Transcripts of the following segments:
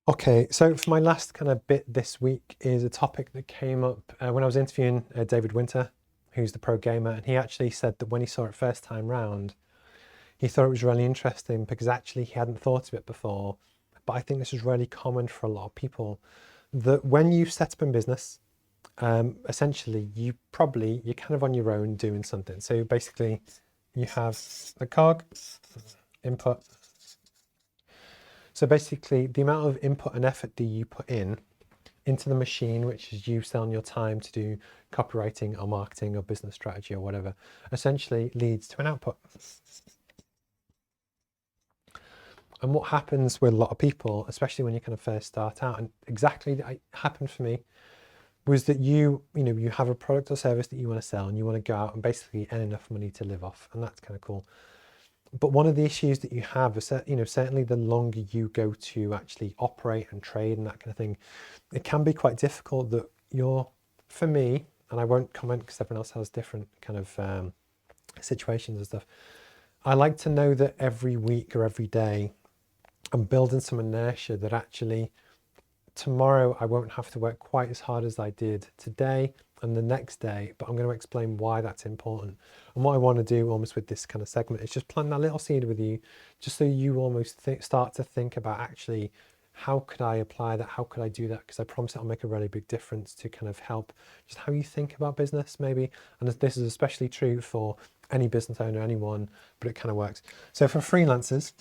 Okay, so for my last kind of bit this week is a topic that came up when I was interviewing David Winter, who's the pro gamer, and he actually said that when he saw it first time round, he thought it was really interesting because actually he hadn't thought of it before. But I think this is really common for a lot of people that when you set up in business, essentially you're kind of on your own doing something. So basically, you have the cog input. So basically, the amount of input and effort that you put in into the machine, which is you selling your time to do copywriting or marketing or business strategy or whatever, essentially leads to an output. And what happens with a lot of people, especially when you kind of first start out, and exactly that happened for me, was that you have a product or service that you want to sell and you want to go out and basically earn enough money to live off, and that's kind of cool. But one of the issues that you have is that, certainly the longer you go to actually operate and trade and that kind of thing, it can be quite difficult that for me, and I won't comment because everyone else has different kind of situations and stuff. I like to know that every week or every day I'm building some inertia that actually tomorrow I won't have to work quite as hard as I did today and the next day, but I'm going to explain why that's important. And what I want to do almost with this kind of segment is just plant that little seed with you, just so you almost start to think about actually, how could I apply that? How could I do that? Because I promise it'll make a really big difference to kind of help just how you think about business maybe. And this is especially true for any business owner, anyone, but it kind of works. So for freelancers,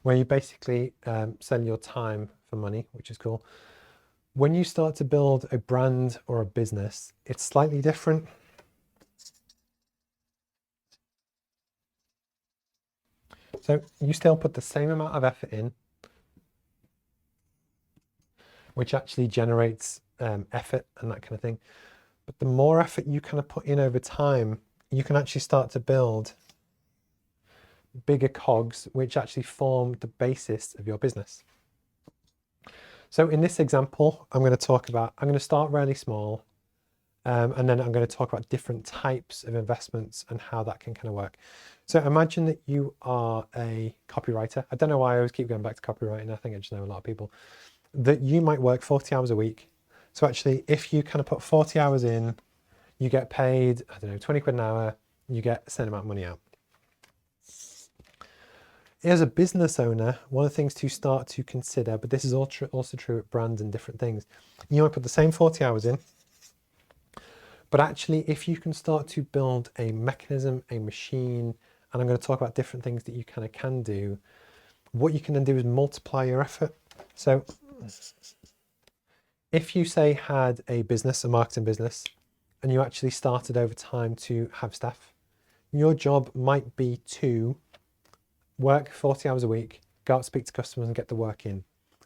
where you basically sell your time for money, which is cool. When you start to build a brand or a business, it's slightly different. So you still put the same amount of effort in, which actually generates effort and that kind of thing. But the more effort you kind of put in over time, you can actually start to build bigger cogs, which actually form the basis of your business. So in this example, I'm going to start really small, and then I'm going to talk about different types of investments and how that can kind of work. So imagine that you are a copywriter. I don't know why I always keep going back to copywriting. I think I just know a lot of people. That you might work 40 hours a week. So actually, if you kind of put 40 hours in, you get paid, I don't know, 20 quid an hour, you get a certain amount of money out. As a business owner, one of the things to start to consider, but this is also true at brands and different things, you might put the same 40 hours in, but actually if you can start to build a mechanism, a machine, and I'm going to talk about different things that you kind of can do, what you can then do is multiply your effort. So if you say had a business, a marketing business, and you actually started over time to have staff, your job might be to work 40 hours a week, go out, speak to customers and get the work in.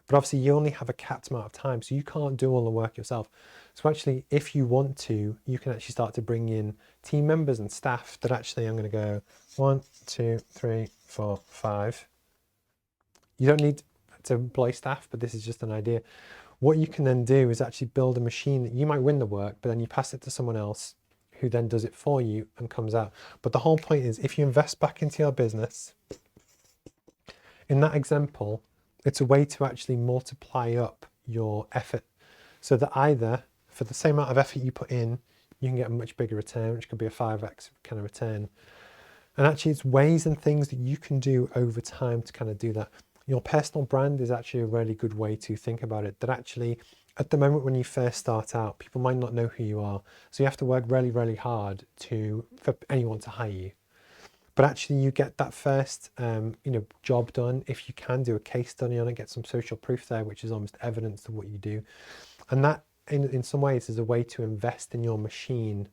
But obviously you only have a capped amount of time, so you can't do all the work yourself. So actually, if you want to, you can actually start to bring in team members and staff that actually, I'm going to go 1, 2, 3, 4, 5. You don't need to employ staff, but this is just an idea. What you can then do is actually build a machine that you might win the work, but then you pass it to someone else who then does it for you and comes out. But the whole point is, if you invest back into your business, in that example, it's a way to actually multiply up your effort so that either for the same amount of effort you put in, you can get a much bigger return, which could be a 5x kind of return. And actually it's ways and things that you can do over time to kind of do that. Your personal brand is actually a really good way to think about it, that actually at the moment when you first start out, people might not know who you are. So you have to work really, really hard for anyone to hire you. But actually you get that first job done if you can do a case study on it, get some social proof there, which is almost evidence of what you do. And that in some ways is a way to invest in your machine.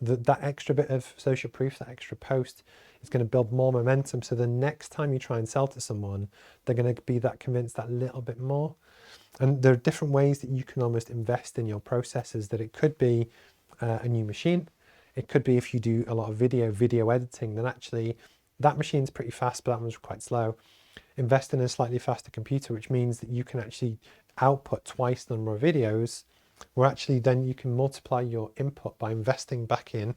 That extra bit of social proof, that extra post is going to build more momentum. So the next time you try and sell to someone, they're going to be that convinced that little bit more. And there are different ways that you can almost invest in your processes, that it could be a new machine. It could be if you do a lot of video editing, then actually that machine's pretty fast, but that one's quite slow. Invest in a slightly faster computer, which means that you can actually output twice the number of videos, where actually then you can multiply your input by investing back in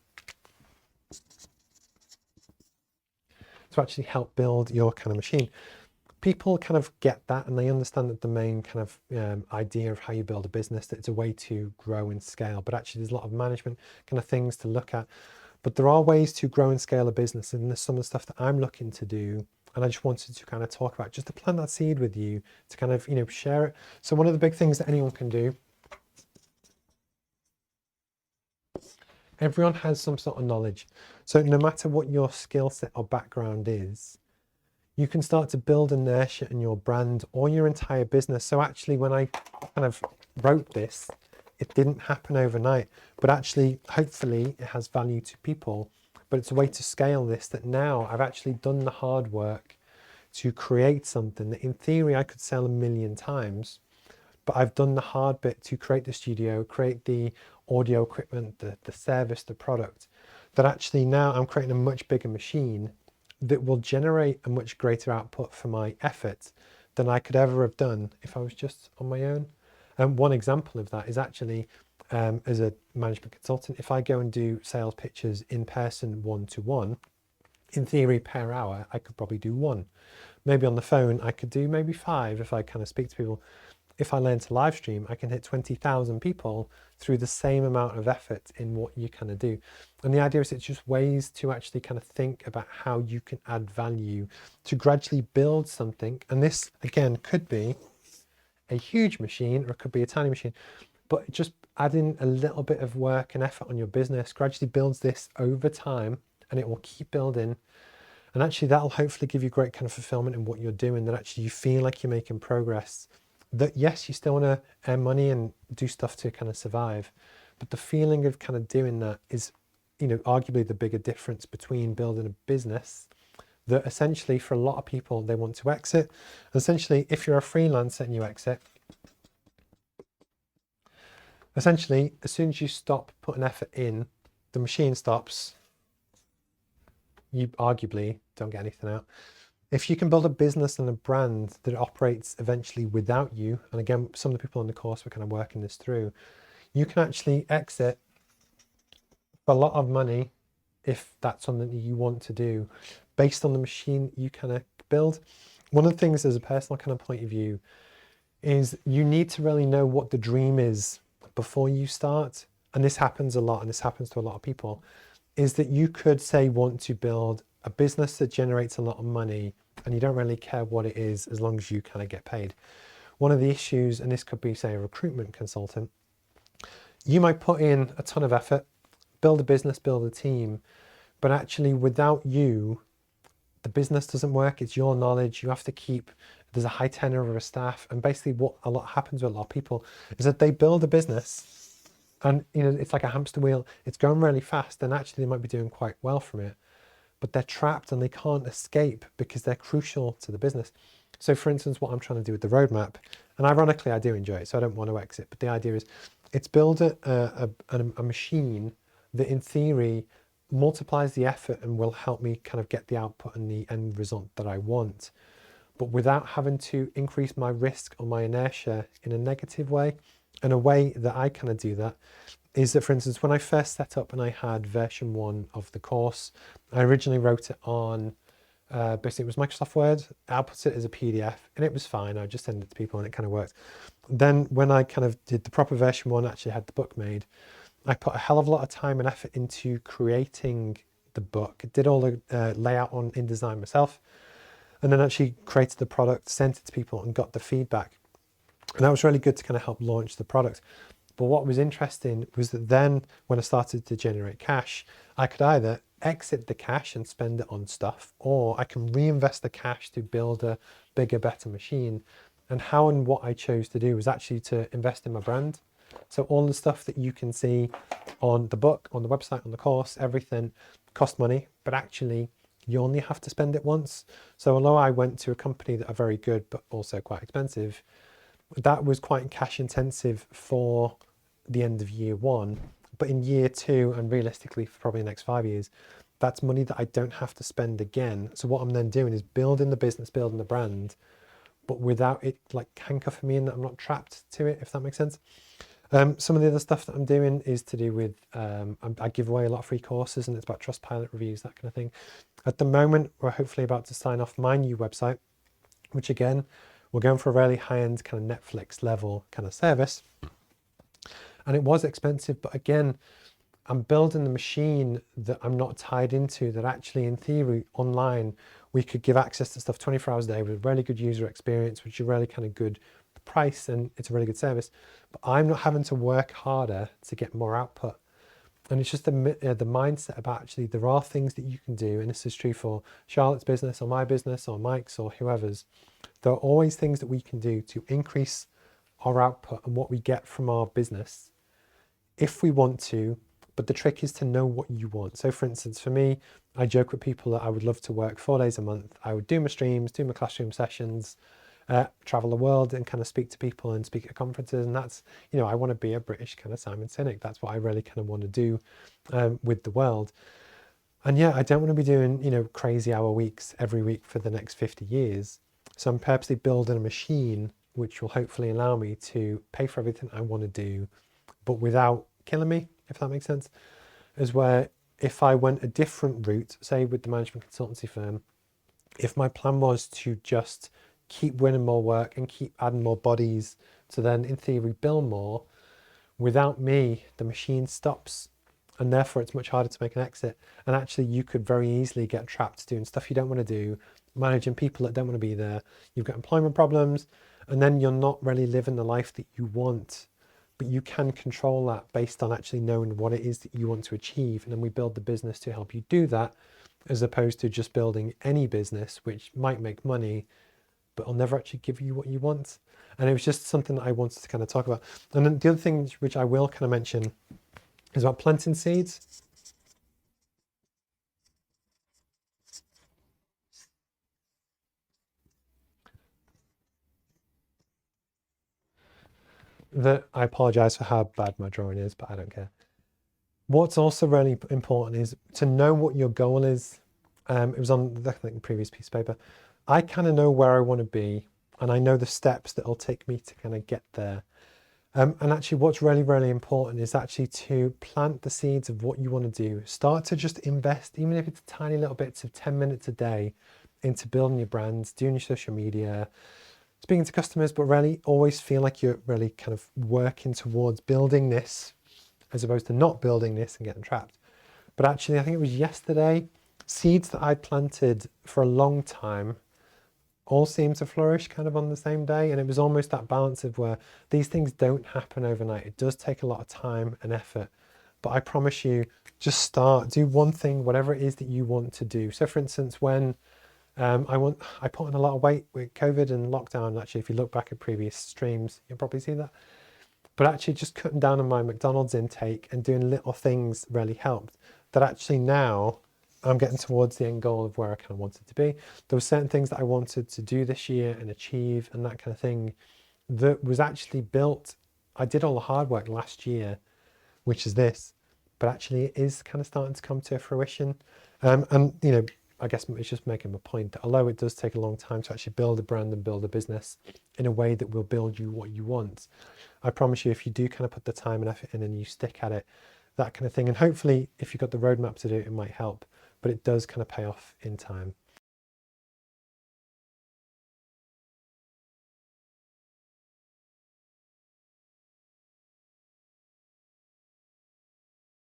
to actually help build your kind of machine. people kind of get that, and they understand that the main kind of idea of how you build a business, that it's a way to grow and scale. But actually, there's a lot of management kind of things to look at. But there are ways to grow and scale a business, and there's some of the stuff that I'm looking to do. And I just wanted to kind of talk about, just to plant that seed with you, to kind of, share it. So one of the big things that anyone can do, everyone has some sort of knowledge. So no matter what your skill set or background is, you can start to build inertia in your brand or your entire business. So actually, when I kind of wrote this, it didn't happen overnight, but actually, hopefully it has value to people. But it's a way to scale this, that now I've actually done the hard work to create something that in theory I could sell 1,000,000 times, but I've done the hard bit to create the studio, create the audio equipment, the service, the product, that actually now I'm creating a much bigger machine that will generate a much greater output for my effort than I could ever have done if I was just on my own. And one example of that is actually, as a management consultant, if I go and do sales pitches in person one-to-one, in theory per hour, I could probably do one. Maybe on the phone, I could do maybe 5 if I kind of speak to people. If I learn to live stream, I can hit 20,000 people through the same amount of effort in what you kind of do. And the idea is it's just ways to actually kind of think about how you can add value to gradually build something. And this, again, could be a huge machine or it could be a tiny machine, but just adding a little bit of work and effort on your business gradually builds this over time, and it will keep building. And actually that'll hopefully give you great kind of fulfillment in what you're doing, that actually you feel like you're making progress. That yes, you still want to earn money and do stuff to kind of survive, but the feeling of kind of doing that is, arguably the bigger difference between building a business that essentially for a lot of people, they want to exit. Essentially, if you're a freelancer and you exit, essentially, as soon as you stop putting effort in, the machine stops. You arguably don't get anything out. If you can build a business and a brand that operates eventually without you, and again, some of the people on the course were kind of working this through, you can actually exit for a lot of money if that's something that you want to do based on the machine you kind of build. One of the things as a personal kind of point of view is you need to really know what the dream is before you start. And this happens a lot, and this happens to a lot of people, is that you could say want to build a business that generates a lot of money and you don't really care what it is as long as you kind of get paid. One of the issues, and this could be, say, a recruitment consultant, you might put in a ton of effort, build a business, build a team, but actually without you, the business doesn't work. It's your knowledge. You have to keep, there's a high turnover of staff. And basically what a lot happens with a lot of people is that they build a business and it's like a hamster wheel. It's going really fast and actually they might be doing quite well from it, but they're trapped and they can't escape because they're crucial to the business. So for instance, what I'm trying to do with the roadmap, and ironically I do enjoy it, so I don't want to exit, but the idea is it's build a machine that in theory multiplies the effort and will help me kind of get the output and the end result that I want, but without having to increase my risk or my inertia in a negative way. And a way that I kind of do that is that, for instance, when I first set up and I had version 1 of the course, I originally wrote it on, basically it was Microsoft Word, I output it as a PDF and it was fine. I just sent it to people and it kind of worked. Then when I kind of did the proper version 1, actually had the book made, I put a hell of a lot of time and effort into creating the book. I did all the layout on InDesign myself, and then actually created the product, sent it to people and got the feedback. And that was really good to kind of help launch the product. But what was interesting was that then when I started to generate cash, I could either exit the cash and spend it on stuff, or I can reinvest the cash to build a bigger, better machine. And how and what I chose to do was actually to invest in my brand. So all the stuff that you can see on the book, on the website, on the course, everything cost money, but actually you only have to spend it once. So although I went to a company that are very good, but also quite expensive, that was quite cash intensive for the end of year 1. But in year 2, and realistically for probably the next 5 years, that's money that I don't have to spend again. So what I'm then doing is building the business, building the brand, but without it like handcuffing me in, that I'm not trapped to it, if that makes sense. Some of the other stuff that I'm doing is to do with, I give away a lot of free courses and it's about Trustpilot reviews, that kind of thing. At the moment, we're hopefully about to sign off my new website, which again, we're going for a really high-end kind of Netflix level kind of service. And it was expensive, but again, I'm building the machine that I'm not tied into, that actually in theory online, we could give access to stuff 24 hours a day with really good user experience, which is really kind of good price, and it's a really good service. But I'm not having to work harder to get more output. And it's just the mindset about actually there are things that you can do, and this is true for Charlotte's business or my business or Mike's or whoever's. There are always things that we can do to increase our output and what we get from our business if we want to, but the trick is to know what you want. So for instance, for me, I joke with people that I would love to work 4 days a month. I would do my streams, do my classroom sessions, travel the world and kind of speak to people and speak at conferences. And that's, I want to be a British kind of Simon Sinek. That's what I really kind of want to do with the world. And yeah, I don't want to be doing, crazy hour weeks every week for the next 50 years. So I'm purposely building a machine which will hopefully allow me to pay for everything I want to do, but without killing me, if that makes sense. Is where if I went a different route, say with the management consultancy firm, if my plan was to just keep winning more work and keep adding more bodies to then in theory bill more, without me, the machine stops, and therefore it's much harder to make an exit. And actually you could very easily get trapped doing stuff you don't want to do, managing people that don't want to be there. You've got employment problems, and then you're not really living the life that you want. But you can control that based on actually knowing what it is that you want to achieve. And then we build the business to help you do that, as opposed to just building any business, which might make money, but will never actually give you what you want. And it was just something that I wanted to kind of talk about. And then the other thing which I will kind of mention is about planting seeds. That I apologize for how bad my drawing is, but I don't care. What's also really important is to know what your goal is. It was on the previous piece of paper. I kind of know where I want to be, and I know the steps that will take me to kind of get there. And actually what's really, really important is actually to plant the seeds of what you want to do. Start to just invest, even if it's tiny little bits of 10 minutes a day, into building your brands, doing your social media, speaking to customers, but really always feel like you're really kind of working towards building this, as opposed to not building this and getting trapped. But actually, I think it was yesterday, seeds that I planted for a long time all seemed to flourish kind of on the same day. And it was almost that balance of where these things don't happen overnight. It does take a lot of time and effort. But I promise you, just start, do one thing, whatever it is that you want to do. So for instance, when I put on a lot of weight with COVID and lockdown. Actually, if you look back at previous streams, you'll probably see that. But actually just cutting down on my McDonald's intake and doing little things really helped. That actually now I'm getting towards the end goal of where I kind of wanted to be. There were certain things that I wanted to do this year and achieve and that kind of thing that was actually built. I did all the hard work last year, which is this, but actually it is kind of starting to come to fruition. And I guess it's just making a point that although it does take a long time to actually build a brand and build a business in a way that will build you what you want, I promise you, if you do kind of put the time and effort in and you stick at it, that kind of thing, and hopefully if you've got the roadmap to do it, it might help, but it does kind of pay off in time.